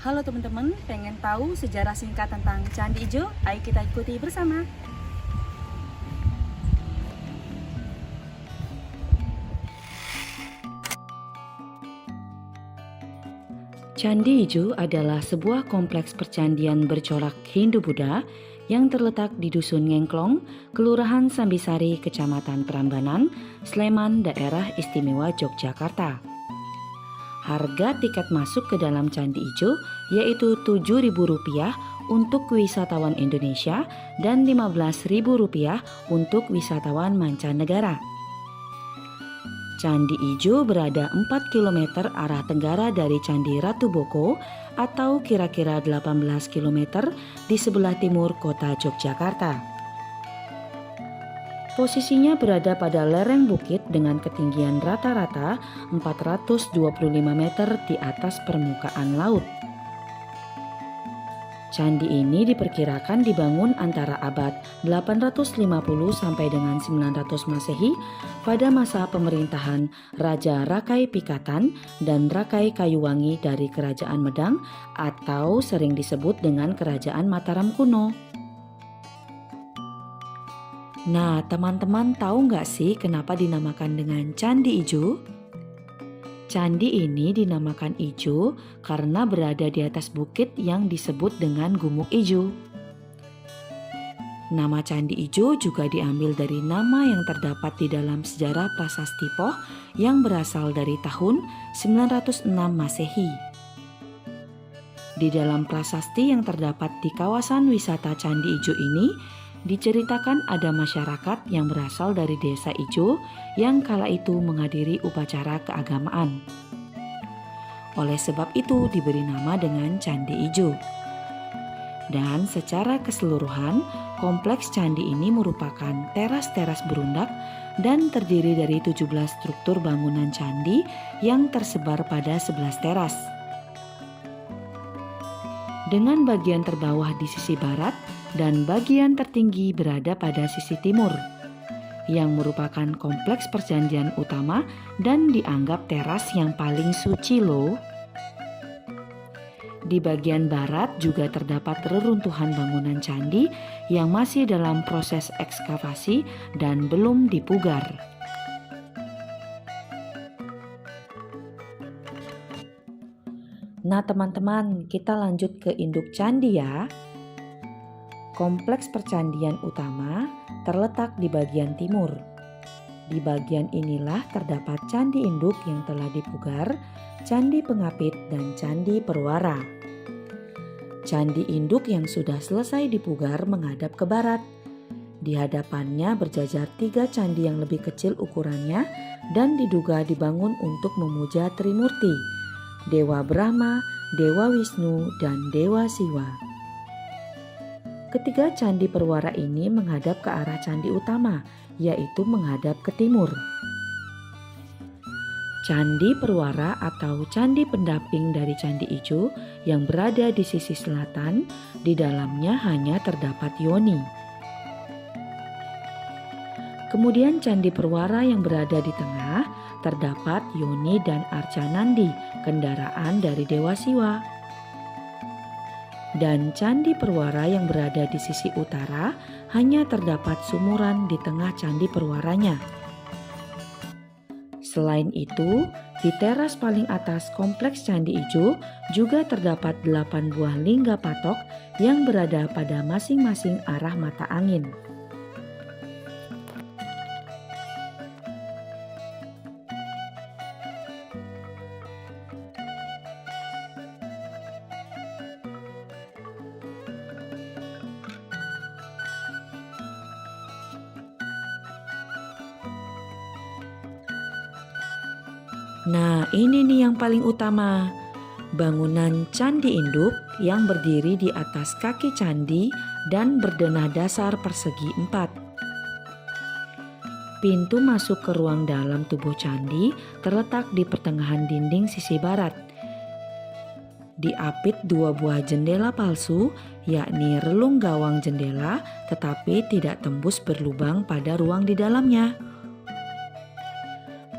Halo teman-teman, pengen tahu sejarah singkat tentang Candi Ijo? Ayo kita ikuti bersama. Candi Ijo adalah sebuah kompleks percandian bercorak Hindu-Buddha yang terletak di Dusun Ngengklong, Kelurahan Sambisari, Kecamatan Prambanan, Sleman, Daerah Istimewa Yogyakarta. Harga tiket masuk ke dalam Candi Ijo yaitu Rp7.000 untuk wisatawan Indonesia dan Rp15.000 untuk wisatawan mancanegara. Candi Ijo berada 4 km arah tenggara dari Candi Ratu Boko atau kira-kira 18 km di sebelah timur kota Yogyakarta. Posisinya berada pada lereng bukit dengan ketinggian rata-rata 425 meter di atas permukaan laut. Candi ini diperkirakan dibangun antara abad 850 sampai dengan 900 Masehi pada masa pemerintahan Raja Rakai Pikatan dan Rakai Kayuwangi dari Kerajaan Medang atau sering disebut dengan Kerajaan Mataram kuno. Nah, teman-teman tahu nggak sih kenapa dinamakan dengan Candi Ijo? Candi ini dinamakan Ijo karena berada di atas bukit yang disebut dengan Gumuk Ijo. Nama Candi Ijo juga diambil dari nama yang terdapat di dalam sejarah prasasti Poh yang berasal dari tahun 906 Masehi. Di dalam prasasti yang terdapat di kawasan wisata Candi Ijo ini, diceritakan ada masyarakat yang berasal dari desa Ijo yang kala itu menghadiri upacara keagamaan. Oleh sebab itu diberi nama dengan Candi Ijo. Dan secara keseluruhan, kompleks candi ini merupakan teras-teras berundak dan terdiri dari 17 struktur bangunan candi yang tersebar pada 11 teras. Dengan bagian terbawah di sisi barat dan bagian tertinggi berada pada sisi timur, yang merupakan kompleks perjanjian utama dan dianggap teras yang paling suci loh. Di bagian barat juga terdapat reruntuhan bangunan candi yang masih dalam proses ekskavasi dan belum dipugar. Nah teman-teman, kita lanjut ke induk candi ya. Kompleks percandian utama terletak di bagian timur. Di bagian inilah terdapat candi induk yang telah dipugar, candi pengapit, dan candi perwara. Candi induk yang sudah selesai dipugar menghadap ke barat. Di hadapannya berjajar 3 candi yang lebih kecil ukurannya dan diduga dibangun untuk memuja Trimurti, Dewa Brahma, Dewa Wisnu, dan Dewa Siwa. Ketiga candi perwara ini menghadap ke arah candi utama, yaitu menghadap ke timur. Candi perwara atau candi pendamping dari Candi Ijo yang berada di sisi selatan, di dalamnya hanya terdapat yoni. Kemudian candi perwara yang berada di tengah, terdapat yoni dan arcanandi, kendaraan dari Dewa Siwa. Dan candi perwara yang berada di sisi utara hanya terdapat sumuran di tengah candi perwaranya. Selain itu, di teras paling atas kompleks Candi Ijo juga terdapat 8 buah lingga patok yang berada pada masing-masing arah mata angin. Nah, ini nih yang paling utama. Bangunan Candi Induk yang berdiri di atas kaki candi dan berdenah dasar persegi 4. Pintu masuk ke ruang dalam tubuh candi terletak di pertengahan dinding sisi barat. Diapit 2 buah jendela palsu, yakni relung gawang jendela, tetapi tidak tembus berlubang pada ruang di dalamnya.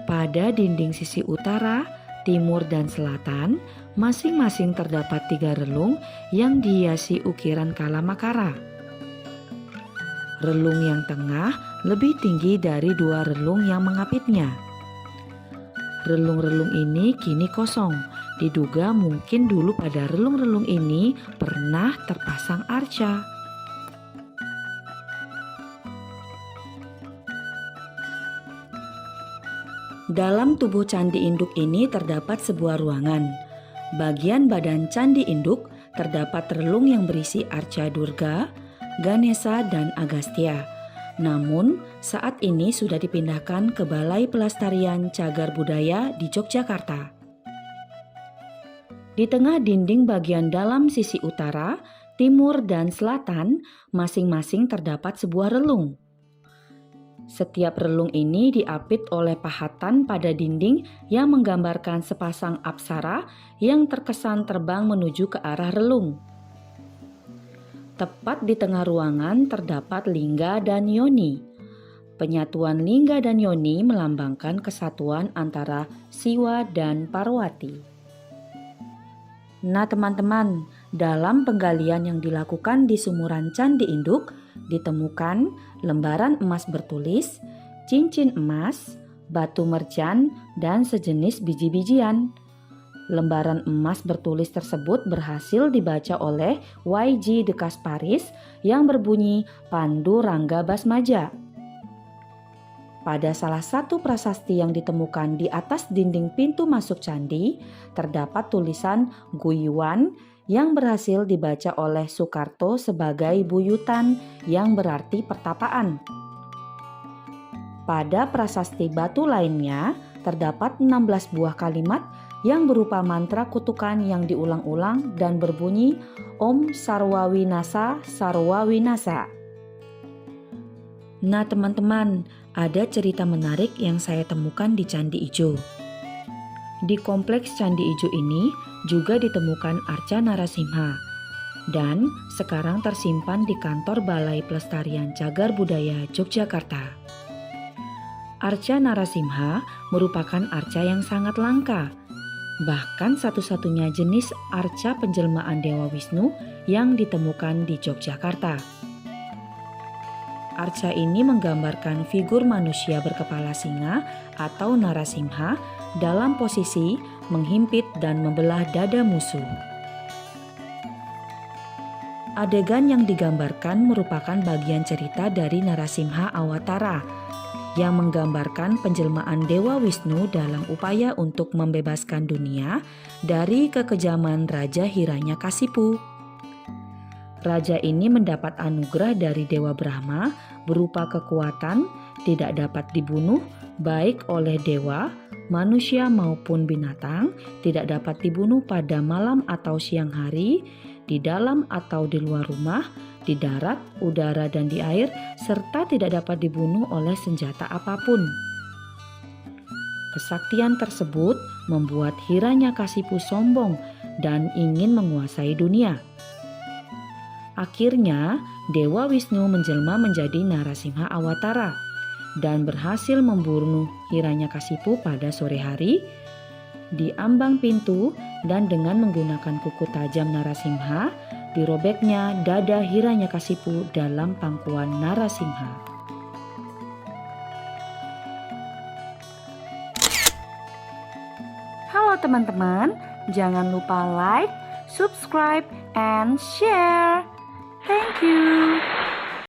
Pada dinding sisi utara, timur, dan selatan Masing-masing terdapat 3 relung yang dihiasi ukiran kalamakara. Relung yang tengah lebih tinggi dari 2 relung yang mengapitnya. Relung-relung ini kini kosong. Diduga mungkin dulu pada relung-relung ini pernah terpasang arca. Dalam tubuh candi induk ini terdapat sebuah ruangan. Bagian badan candi induk terdapat relung yang berisi arca Durga, Ganesha, dan Agastya. Namun, saat ini sudah dipindahkan ke Balai Pelestarian Cagar Budaya di Yogyakarta. Di tengah dinding bagian dalam sisi utara, timur, dan selatan, masing-masing terdapat sebuah relung. Setiap relung ini diapit oleh pahatan pada dinding yang menggambarkan sepasang apsara yang terkesan terbang menuju ke arah relung. Tepat di tengah ruangan terdapat lingga dan yoni. Penyatuan lingga dan yoni melambangkan kesatuan antara Siwa dan Parwati. Nah teman-teman, dalam penggalian yang dilakukan di sumuran Candi Induk, ditemukan lembaran emas bertulis, cincin emas, batu merjan, dan sejenis biji-bijian. Lembaran emas bertulis tersebut berhasil dibaca oleh Y.G. de Kasparis yang berbunyi Pandu Rangga Basmaja. Pada salah satu prasasti yang ditemukan di atas dinding pintu masuk candi, terdapat tulisan Guyuan yang berhasil dibaca oleh Soekarto sebagai buyutan yang berarti pertapaan. Pada prasasti batu lainnya, terdapat 16 buah kalimat yang berupa mantra kutukan yang diulang-ulang dan berbunyi Om Sarwa Winasa Sarwa Winasa. Nah teman-teman, ada cerita menarik yang saya temukan di Candi Ijo. Di kompleks Candi Ijo ini juga ditemukan arca Narasimha dan sekarang tersimpan di kantor Balai Pelestarian Cagar Budaya Yogyakarta. Arca Narasimha merupakan arca yang sangat langka, bahkan satu-satunya jenis arca penjelmaan Dewa Wisnu yang ditemukan di Yogyakarta. Arca ini menggambarkan figur manusia berkepala singa atau Narasimha dalam posisi menghimpit dan membelah dada musuh. Adegan yang digambarkan merupakan bagian cerita dari Narasimha Awatara yang menggambarkan penjelmaan Dewa Wisnu dalam upaya untuk membebaskan dunia dari kekejaman Raja Hiranyakasipu. Raja ini mendapat anugerah dari Dewa Brahma berupa kekuatan tidak dapat dibunuh baik oleh dewa, manusia maupun binatang, tidak dapat dibunuh pada malam atau siang hari, di dalam atau di luar rumah, di darat, udara, dan di air, serta tidak dapat dibunuh oleh senjata apapun. Kesaktian tersebut membuat Hiranyakasipu sombong dan ingin menguasai dunia. Akhirnya, Dewa Wisnu menjelma menjadi Narasimha Awatara dan berhasil membunuh Hiranyakasipu pada sore hari di ambang pintu, dan dengan menggunakan kuku tajam Narasimha dirobeknya dada Hiranyakasipu dalam pangkuan Narasimha. Halo teman-teman, jangan lupa like, subscribe, and share. Thank you.